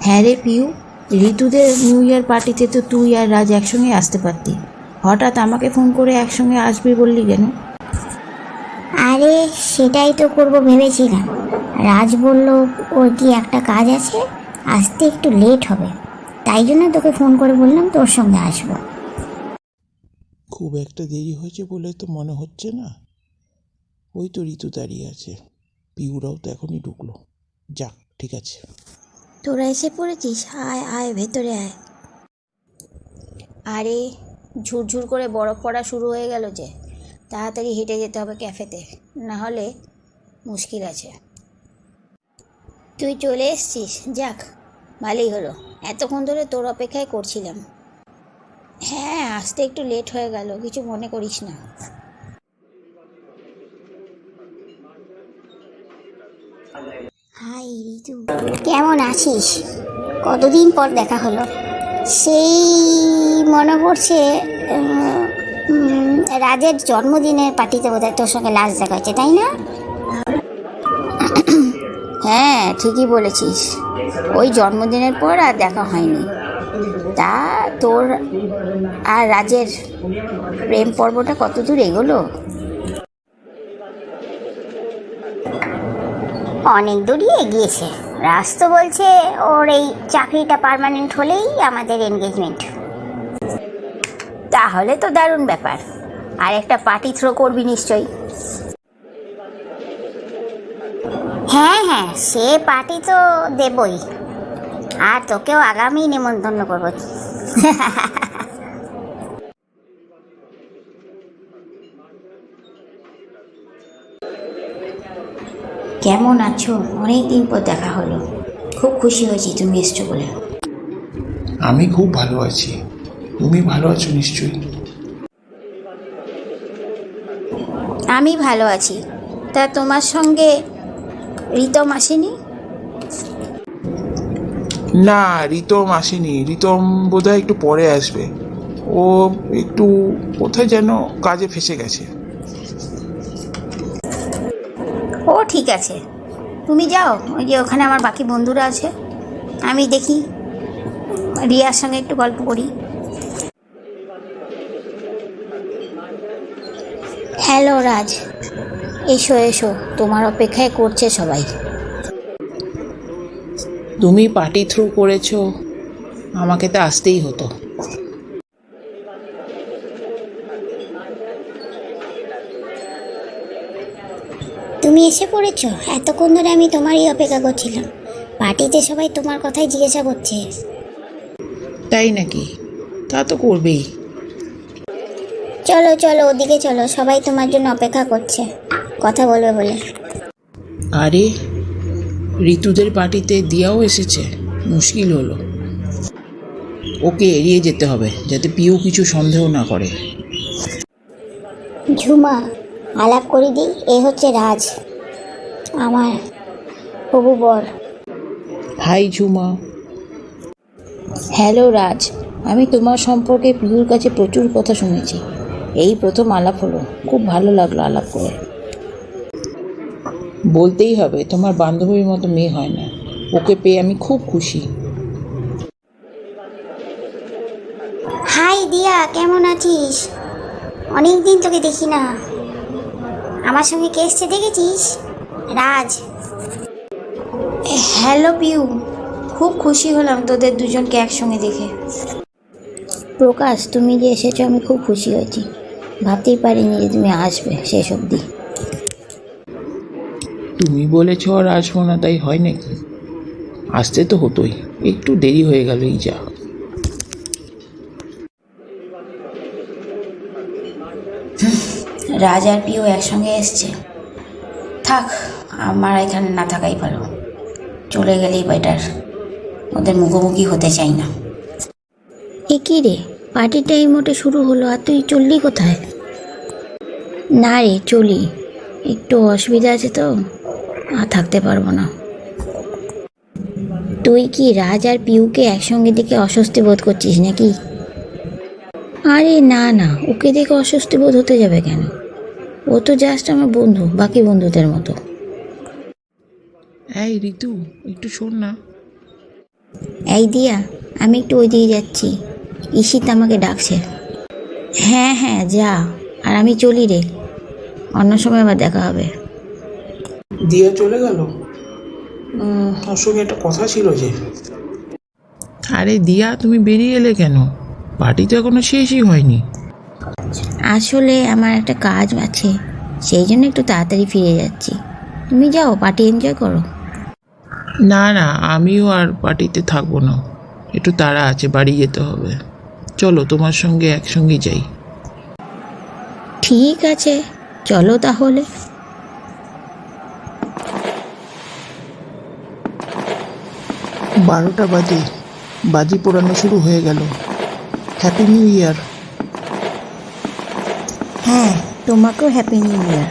হ্যাঁ রে Piu, ঋতুদের new year পার্টিতে তো তুই আর রাজ একসঙ্গে আসতে পারতি, হঠাৎ আমাকে ফোন করে একসঙ্গে আসবি বললি কেন? আরে সেটাই তো করব ভেবেছিলাম। রাজ বলল ওর কি একটা কাজ আছে, আসতে একটু লেট হবে, তাই জন্য তোকে ফোন করে বললাম তোর সঙ্গে আসবো। খুব একটা দেরি হয়েছে বলে তো মনে হচ্ছে না। ওই তো ঋতু দাঁড়িয়ে আছে, পিউরাও তো এখনই ঢুকলো। যাক, ঠিক আছে। তোরা এসে পড়েছিস, আয় আয় ভেতরে আয়। আরে ঝুরঝুর করে বরফ পড়া শুরু হয়ে গেল যে, তাড়াতাড়ি হেঁটে যেতে হবে ক্যাফেতে, না হলে মুশকিল আছে। তুই চলে এসছিস, যাক ভালোই হলো, এতক্ষণ ধরে তোর অপেক্ষায় করছিলাম। হ্যাঁ, আসতে একটু লেট হয়ে গেল, কিছু মনে করিস না। হাই ঋতু, কেমন আছিস? কতদিন পর দেখা হলো। সেই মনে পড়ছে রাজের জন্মদিনের পার্টিতে বোধহয় তোর সঙ্গে লাস্ট দেখা হয়েছে, তাই না? হ্যাঁ ঠিকই বলেছিস, ওই জন্মদিনের পর আর দেখা হয়নি। তা তোর আর রাজের প্রেম পর্বটা কত দূর এগোলো? অনেক দূরই এগিয়েছে। রাজ তো বলছে ওর এই চাকরিটা পার্মানেন্ট হলেই আমাদের এনগেজমেন্ট। তাহলে তো দারুণ ব্যাপার, আর একটা পার্টি থ্রো করবি নিশ্চয়ই। হ্যাঁ হ্যাঁ, সে পার্টি তো দেবই, আর তোকেও আগামী নিমন্ত্রণ করবো। কেমন আছো? অনেক দিন পর দেখা হলো, খুব খুশি হয়েছি তুমি এসছো বলে। আমি খুব ভালো আছি, তুমি ভালো আছো নিশ্চয়ই? আমি ভালো আছি। তা তোমার সঙ্গে রিতম আসেনি? না, রিতম আসেনি। রিতম বোধহয় একটু পরে আসবে। ও একটু কোথায় যেন কাজে ফেসে গেছে। ও ঠিক আছে, তুমি যাও, ওই যে ওখানে আমার বাকি বন্ধুরা আছে, আমি দেখি রিয়ার সঙ্গে একটু গল্প করি। হ্যালো রাজ, এসো এসো, তোমার অপেক্ষায় করছে সবাই। তুমি পার্টি থ্রু করেছো, আমাকে তো আসতেই হতো। তুমি এসে পড়েছো? এতক্ষণ ধরে আমি তোমারই অপেক্ষা করছিলাম। পার্টিতে সবাই তোমার কথাই জিজ্ঞাসা করছে। তাই নাকি? তা তো করবেই। চলো চলো ওদিকে চলো, সবাই তোমার জন্য অপেক্ষা করছে কথা বলবে বলে। আরে, ঋতুদের পার্টিতে দিয়াও এসেছে, মুশকিল হলো। ওকে এড়িয়ে যেতে হবে যাতে পিউ কিছু সন্দেহ না করে। ঝুমা, আলাপ করে দিই, এ হচ্ছে রাজ, আমার হবু বর। হাই ঝুমা। হ্যালো রাজ, আমি তোমার সম্পর্কে পিউর কাছে প্রচুর কথা শুনেছি, এই প্রথম আলাপ হলো, খুব ভালো লাগলো আলাপ করে। বলতেই হবে, তোমার বান্ধবীর মতো মেয়ে হয় না। ওকে পেয়ে আমি খুব খুশি। হাই দিয়া, কেমন আছিস? অনেক দিন তোকে দেখি না। আমার সঙ্গে কে এসছে দেখেছিস? রাজ। হ্যালো পিউ, খুব খুশি হলাম তোদের দুজনকে একসঙ্গে দেখে। প্রকাশ, তুমি যে এসেছো আমি খুব খুশি হয়েছি, ভাবতেই পারিনি যে তুমি আসবে শেষ অবধি। তুমি বলেছ আর আসবো না তাই হয় নাকি? আসতে তো হতোই, একটু দেরি হয়ে গেল এই যা। রাজ আর পিউ একসঙ্গে এসছে, থাক আমার এখানে না থাকাই ভালো, চলে গেলেই বেটার, ওদের মুখোমুখি হতে চাই না। এ কী রে, পার্টিটা এই মোটে শুরু হলো আর তুই চললি কোথায়? না রে চলি, একটু অসুবিধা আছে তো, আর থাকতে পারবো না। তুই কি রাজ আর পিউকে একসঙ্গে দেখে অস্বস্তি বোধ করছিস নাকি? আরে না না, ওকে দেখে অস্বস্তি বোধ হতে যাবে কেন? ও তো জাস্ট আমার বন্ধু, বাকি বন্ধুদের মতো। এই ঋতু, একটু শোন না। এই দিয়া, আমি একটু ওই দিকে যাচ্ছি, ঈশিত আমাকে ডাকছে। হ্যাঁ হ্যাঁ যা, আর আমি চলি রে, অন্য সময় আবার দেখা হবে। দিয়া চলে গেল? ওর সঙ্গে একটা কথা ছিল যে। আরে দিয়া, তুমি বেরিয়ে এলে কেন? পার্টি তো এখনো শেষই হয়নি। আসলে আমার একটা কাজ আছে, সেই জন্য একটু তাড়াতাড়ি ফিরে যাচ্ছি। তুমি যাও, পার্টি এনজয় করো। না না, আমিও আর পার্টিতে থাকবো না, একটু তাড়া আছে, বাড়ি যেতে হবে। চলো তোমার সঙ্গে একসঙ্গেই যাই। ঠিক আছে, চলো তাহলে। 12টা বাজে, বাজি পোড়ানো শুরু হয়ে গেল। Happy new year. হ্যাঁ, তোমাকেও হ্যাপি নিউ ইয়ার।